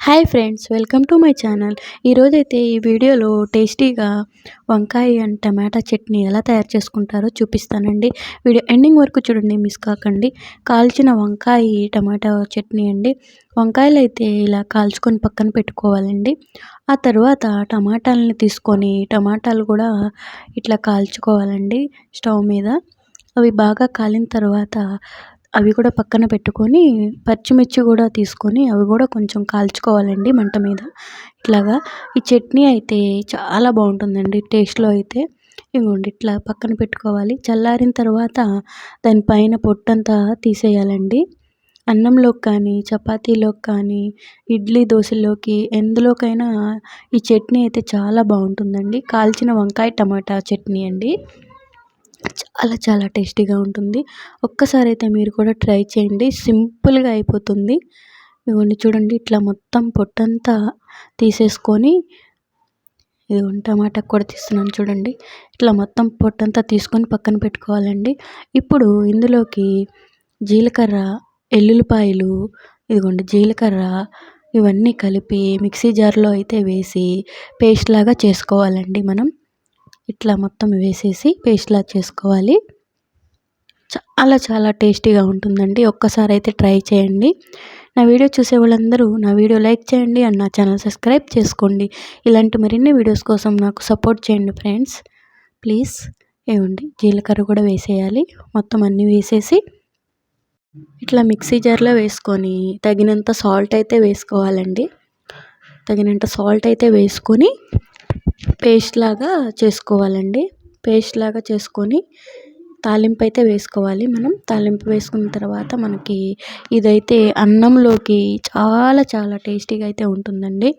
Hi friends, welcome to my channel. ఈరోజైతే ఈ వీడియోలో టేస్టీగా వంకాయ అండ్ టమాటా చట్నీ ఎలా తయారు చేసుకుంటారో చూపిస్తానండి. వీడియో ఎండింగ్ వరకు చూడండి, మిస్ కాకండి. కాల్చిన వంకాయ టమాటా చట్నీ అండి. వంకాయలు అయితే ఇలా కాల్చుకొని పక్కన పెట్టుకోవాలండి. ఆ తర్వాత టమాటాలని తీసుకొని టమాటాలు కూడా ఇట్లా కాల్చుకోవాలండి స్టవ్ మీద. అవి బాగా కాలిన తర్వాత అవి కూడా పక్కన పెట్టుకొని పచ్చిమిర్చి కూడా తీసుకొని అవి కూడా కొంచెం కాల్చుకోవాలండి మంట మీద. ఇట్లాగా ఈ చట్నీ అయితే చాలా బాగుంటుందండి టేస్ట్లో అయితే. ఇదిగోండి ఇట్లా పక్కన పెట్టుకోవాలి. చల్లారిన తర్వాత దానిపైన పొట్టంతా తీసేయాలండి. అన్నంలోకి కానీ, చపాతీలోకి కానీ, ఇడ్లీ దోశలోకి ఎందులోకైనా ఈ చట్నీ అయితే చాలా బాగుంటుందండి. కాల్చిన వంకాయ టమాటా చట్నీ అండి. చాలా చాలా టేస్టీగా ఉంటుంది. ఒక్కసారి అయితే మీరు కూడా ట్రై చేయండి, సింపుల్గా అయిపోతుంది. ఇదిగోండి చూడండి, ఇట్లా మొత్తం పొట్టంతా తీసేసుకొని, ఇదిగోండి టమాటా కూడా తీస్తున్నాను చూడండి. ఇట్లా మొత్తం పొట్టంతా తీసుకొని పక్కన పెట్టుకోవాలండి. ఇప్పుడు ఇందులోకి జీలకర్ర, ఎల్లుల్లిపాయలు, ఇదిగోండి జీలకర్ర ఇవన్నీ కలిపి మిక్సీ జార్లో అయితే వేసి పేస్ట్ లాగా చేసుకోవాలండి. మనం ఇట్లా మొత్తం వేసేసి పేస్ట్లా చేసుకోవాలి. చాలా చాలా టేస్టీగా ఉంటుందండి. ఒక్కసారి అయితే ట్రై చేయండి. నా వీడియో చూసే వాళ్ళందరూ నా వీడియో లైక్ చేయండి అండ్ నా ఛానల్ సబ్స్క్రైబ్ చేసుకోండి. ఇలాంటి మరిన్ని వీడియోస్ కోసం నాకు సపోర్ట్ చేయండి ఫ్రెండ్స్, ప్లీజ్. ఏమండి జీలకర్ర కూడా వేసేయాలి. మొత్తం అన్నీ వేసేసి ఇట్లా మిక్సీ జార్లో వేసుకొని తగినంత సాల్ట్ అయితే వేసుకోవాలండి. తగినంత సాల్ట్ అయితే వేసుకొని పేస్ట్ లాగా చేసుకోవాలండి. పేస్ట్ లాగా చేసుకొని తాలింపు అయితే వేసుకోవాలి. మనం తాలింపు వేసుకున్న తర్వాత మనకి ఇదైతే అన్నంలోకి చాలా చాలా టేస్టీగా అయితే ఉంటుందండి.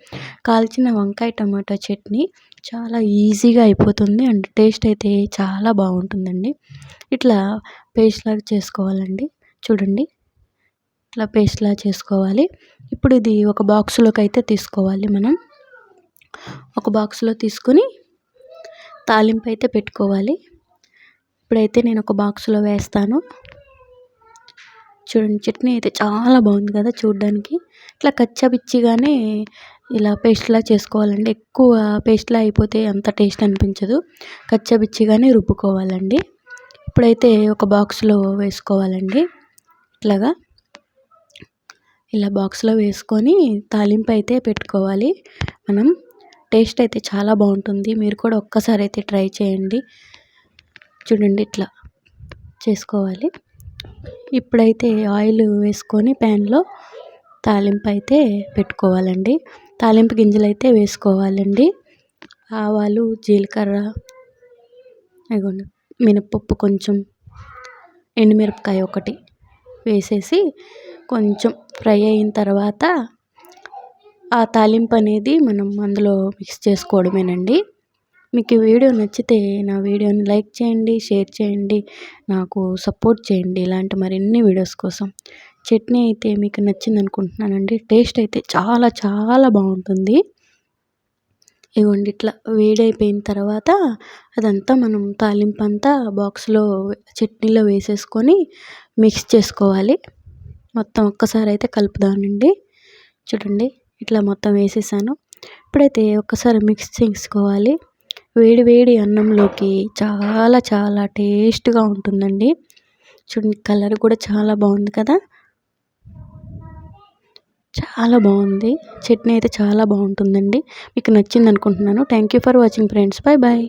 కాల్చిన వంకాయ టమాటా చట్నీ చాలా ఈజీగా అయిపోతుంది అండ్ టేస్ట్ అయితే చాలా బాగుంటుందండి. ఇట్లా పేస్ట్ లాగా చేసుకోవాలండి. చూడండి, ఇట్లా పేస్ట్ లాగా చేసుకోవాలి. ఇప్పుడు ఇది ఒక బాక్స్లోకి అయితే తీసుకోవాలి. మనం ఒక బాక్స్లో తీసుకొని తాలింపు అయితే పెట్టుకోవాలి. ఇప్పుడైతే నేను ఒక బాక్స్లో వేస్తాను. చూడండి, చట్నీ అయితే చాలా బాగుంది కదా చూడడానికి. ఇట్లా కచ్చాపిచ్చిగానే ఇలా పేస్ట్లా చేసుకోవాలండి. ఎక్కువ పేస్ట్లా అయిపోతే అంత టేస్ట్ అనిపించదు. కచ్చాపిచ్చిగానే రుబ్బుకోవాలండి. ఇప్పుడైతే ఒక బాక్స్లో వేసుకోవాలండి. ఇట్లాగా ఇలా బాక్స్లో వేసుకొని తాలింపు అయితే పెట్టుకోవాలి మనం. టేస్ట్ అయితే చాలా బాగుంటుంది. మీరు కూడా ఒక్కసారి అయితే ట్రై చేయండి. చూడండి, ఇట్లా చేసుకోవాలి. ఇప్పుడైతే ఆయిల్ వేసుకొని ప్యాన్లో తాలింపు అయితే పెట్టుకోవాలండి. తాలింపు గింజలు అయితే వేసుకోవాలండి. ఆవాలు, జీలకర్ర, ఇదిగోండి మినపప్పు కొంచెం, ఎండుమిరపకాయ ఒకటి వేసేసి కొంచెం ఫ్రై అయిన తర్వాత ఆ తాలింపు అనేది మనం అందులో మిక్స్ చేసుకోవడమేనండి. మీకు ఈ వీడియో నచ్చితే నా వీడియోని లైక్ చేయండి, షేర్ చేయండి, నాకు సపోర్ట్ చేయండి ఇలాంటి మరిన్ని వీడియోస్ కోసం. చట్నీ అయితే మీకు నచ్చింది అనుకుంటున్నానండి. టేస్ట్ అయితే చాలా చాలా బాగుంటుంది. ఇవ్వండి ఇట్లా వేడైపోయిన తర్వాత అదంతా మనం తాలింపు అంతా బాక్స్లో చట్నీలో వేసేసుకొని మిక్స్ చేసుకోవాలి. మొత్తం ఒక్కసారి అయితే కలుపుదామండి. చూడండి, ఇట్లా మొత్తం వేసేసాను. ఇప్పుడైతే ఒక్కసారి మిక్స్ చేసుకోవాలి. వేడి వేడి అన్నంలోకి చాలా చాలా టేస్ట్గా ఉంటుందండి. చూడండి, కలర్ కూడా చాలా బాగుంది కదా. చాలా బాగుంది. చట్నీ అయితే చాలా బాగుంటుందండి. మీకు నచ్చింది అనుకుంటున్నాను. Thank you for watching friends. Bye bye.